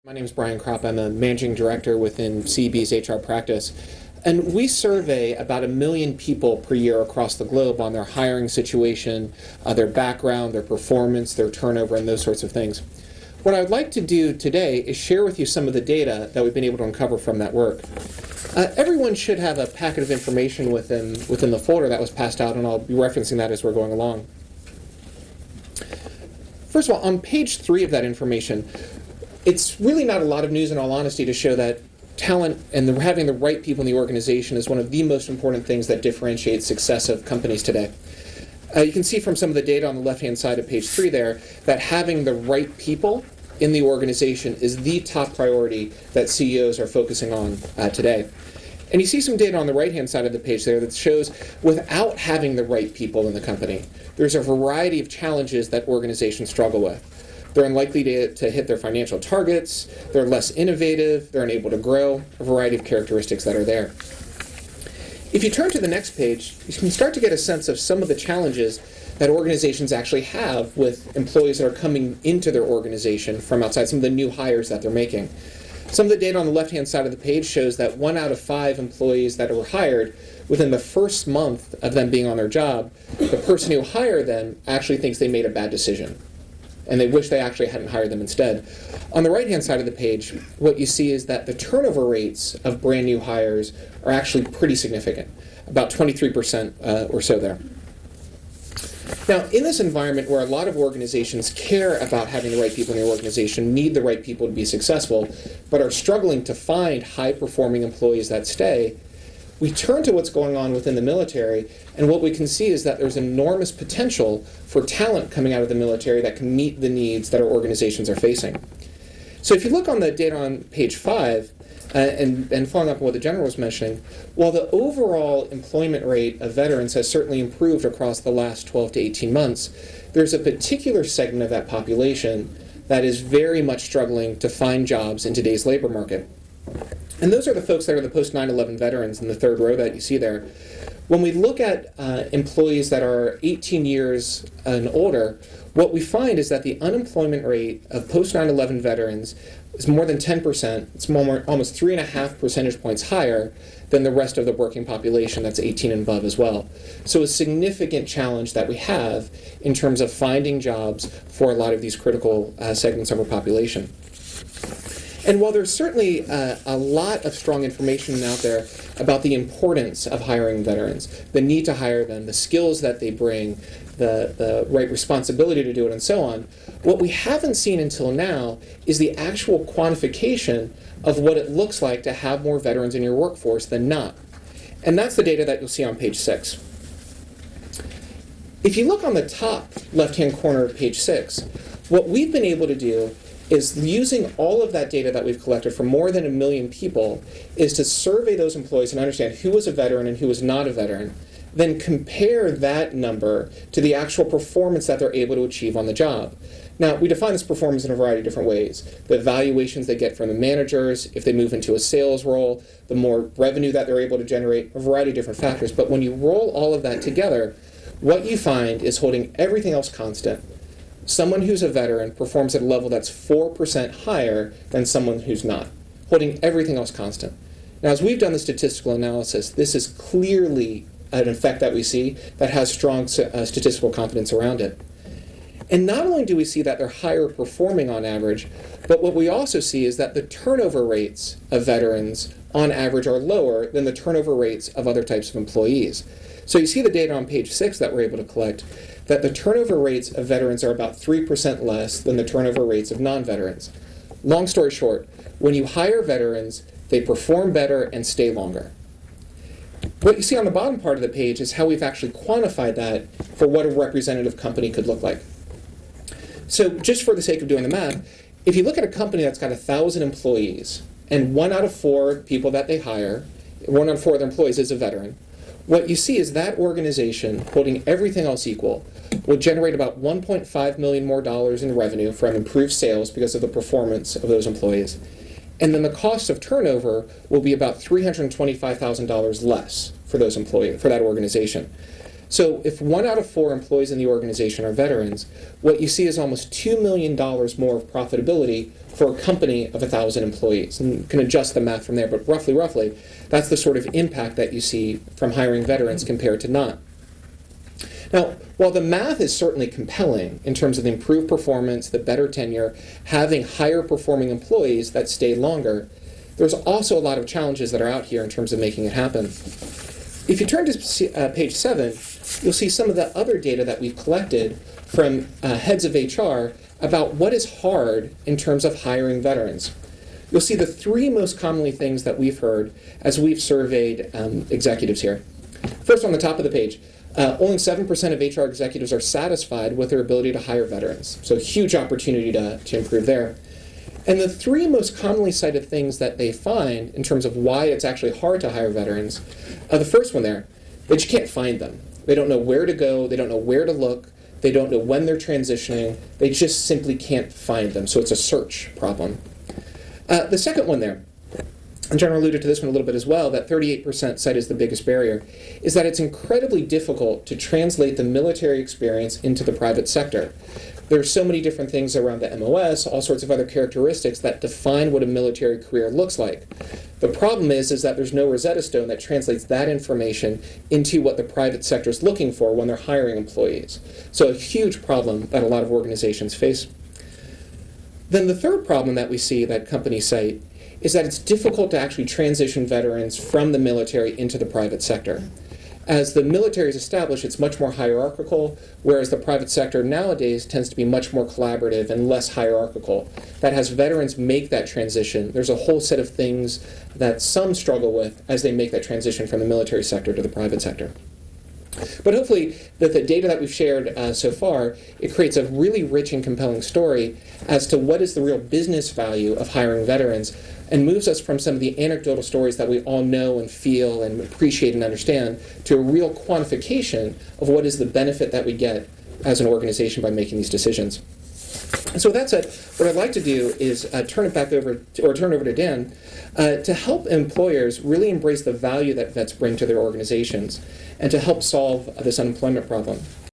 My name is Brian Kropp. I'm a managing director within CEB's HR practice. And we survey about 1 million people per year across the globe on their hiring situation, their background, their performance, their turnover, and those sorts of things. What I would like to do today is share with you some of the data that we've been able to uncover from that work. Everyone should have a packet of information within the folder that was passed out, and I'll be referencing that as we're going along. First of all, on page 3 of that information, it's really not a lot of news, in all honesty, to show that talent and having the right people in the organization is one of the most important things that differentiates success of companies today. You can see from some of the data on the left-hand side of page 3 there that having the right people in the organization is the top priority that CEOs are focusing on today. And you see some data on the right-hand side of the page there that shows without having the right people in the company, there's a variety of challenges that organizations struggle with. They're unlikely to hit their financial targets, they're less innovative, they're unable to grow, a variety of characteristics that are there. If you turn to the next page, you can start to get a sense of some of the challenges that organizations actually have with employees that are coming into their organization from outside, some of the new hires that they're making. Some of the data on the left-hand side of the page shows that 1 out of 5 employees that were hired within the first month of them being on their job, the person who hired them actually thinks they made a bad decision, and they wish they actually hadn't hired them instead. On the right-hand side of the page, what you see is that the turnover rates of brand new hires are actually pretty significant, about 23% or so there. Now, in this environment where a lot of organizations care about having the right people in the organization, need the right people to be successful, but are struggling to find high-performing employees that stay, we turn to what's going on within the military, and what we can see is that there's enormous potential for talent coming out of the military that can meet the needs that our organizations are facing. So if you look on the data on page 5, and following up on what the general was mentioning, while the overall employment rate of veterans has certainly improved across the last 12 to 18 months, there's a particular segment of that population that is very much struggling to find jobs in today's labor market. And those are the folks that are the post-9/11 veterans in the third row that you see there. When we look at employees that are 18 years and older, what we find is that the unemployment rate of post-9/11 veterans is more than 10%. It's almost 3.5 percentage points higher than the rest of the working population that's 18 and above as well. So a significant challenge that we have in terms of finding jobs for a lot of these critical segments of our population. And while there's certainly a lot of strong information out there about the importance of hiring veterans, the need to hire them, the skills that they bring, the right responsibility to do it, and so on, what we haven't seen until now is the actual quantification of what it looks like to have more veterans in your workforce than not. And that's the data that you'll see on page 6. If you look on the top left-hand corner of page 6, what we've been able to do is, using all of that data that we've collected from more than 1 million people, is to survey those employees and understand who was a veteran and who was not a veteran, then compare that number to the actual performance that they're able to achieve on the job. Now, we define this performance in a variety of different ways. The evaluations they get from the managers, if they move into a sales role, the more revenue that they're able to generate, a variety of different factors. But when you roll all of that together, what you find is, holding everything else constant, someone who's a veteran performs at a level that's 4% higher than someone who's not, holding everything else constant. Now, as we've done the statistical analysis, this is clearly an effect that we see that has strong statistical confidence around it. And not only do we see that they're higher performing on average, but what we also see is that the turnover rates of veterans on average are lower than the turnover rates of other types of employees. So you see the data on page 6 that we're able to collect, that the turnover rates of veterans are about 3% less than the turnover rates of non-veterans. Long story short, when you hire veterans, they perform better and stay longer. What you see on the bottom part of the page is how we've actually quantified that for what a representative company could look like. So just for the sake of doing the math, if you look at a company that's got 1,000 employees, and 1 out of 4 people that they hire, 1 out of 4 of their employees is a veteran, what you see is that organization, holding everything else equal, will generate about $1.5 million more in revenue from improved sales because of the performance of those employees. And then the cost of turnover will be about $325,000 less for those employees, for that organization. So if 1 out of 4 employees in the organization are veterans, what you see is almost $2 million more of profitability for a company of 1,000 employees. And you can adjust the math from there, but roughly, that's the sort of impact that you see from hiring veterans compared to not. Now, while the math is certainly compelling in terms of the improved performance, the better tenure, having higher performing employees that stay longer, there's also a lot of challenges that are out here in terms of making it happen. If you turn to page 7, you'll see some of the other data that we've collected from heads of HR about what is hard in terms of hiring veterans. You'll see the 3 most commonly things that we've heard as we've surveyed executives here. First, on the top of the page, only 7% of HR executives are satisfied with their ability to hire veterans. So huge opportunity to improve there. And the 3 most commonly cited things that they find in terms of why it's actually hard to hire veterans, the first one there, they just can't find them. They don't know where to go, they don't know where to look, they don't know when they're transitioning, they just simply can't find them. So it's a search problem. The second one there, and John alluded to this one a little bit as well, that 38% cite as the biggest barrier, is that it's incredibly difficult to translate the military experience into the private sector. There are so many different things around the MOS, all sorts of other characteristics that define what a military career looks like. The problem is that there's no Rosetta Stone that translates that information into what the private sector is looking for when they're hiring employees. So a huge problem that a lot of organizations face. Then the third problem that we see that companies cite is that it's difficult to actually transition veterans from the military into the private sector. As the military is established, it's much more hierarchical, whereas the private sector nowadays tends to be much more collaborative and less hierarchical. That has veterans make that transition. There's a whole set of things that some struggle with as they make that transition from the military sector to the private sector. But hopefully, the data that we've shared so far, it creates a really rich and compelling story as to what is the real business value of hiring veterans, and moves us from some of the anecdotal stories that we all know and feel and appreciate and understand to a real quantification of what is the benefit that we get as an organization by making these decisions. And so with that said, what I'd like to do is turn it over to Dan to help employers really embrace the value that vets bring to their organizations and to help solve this unemployment problem.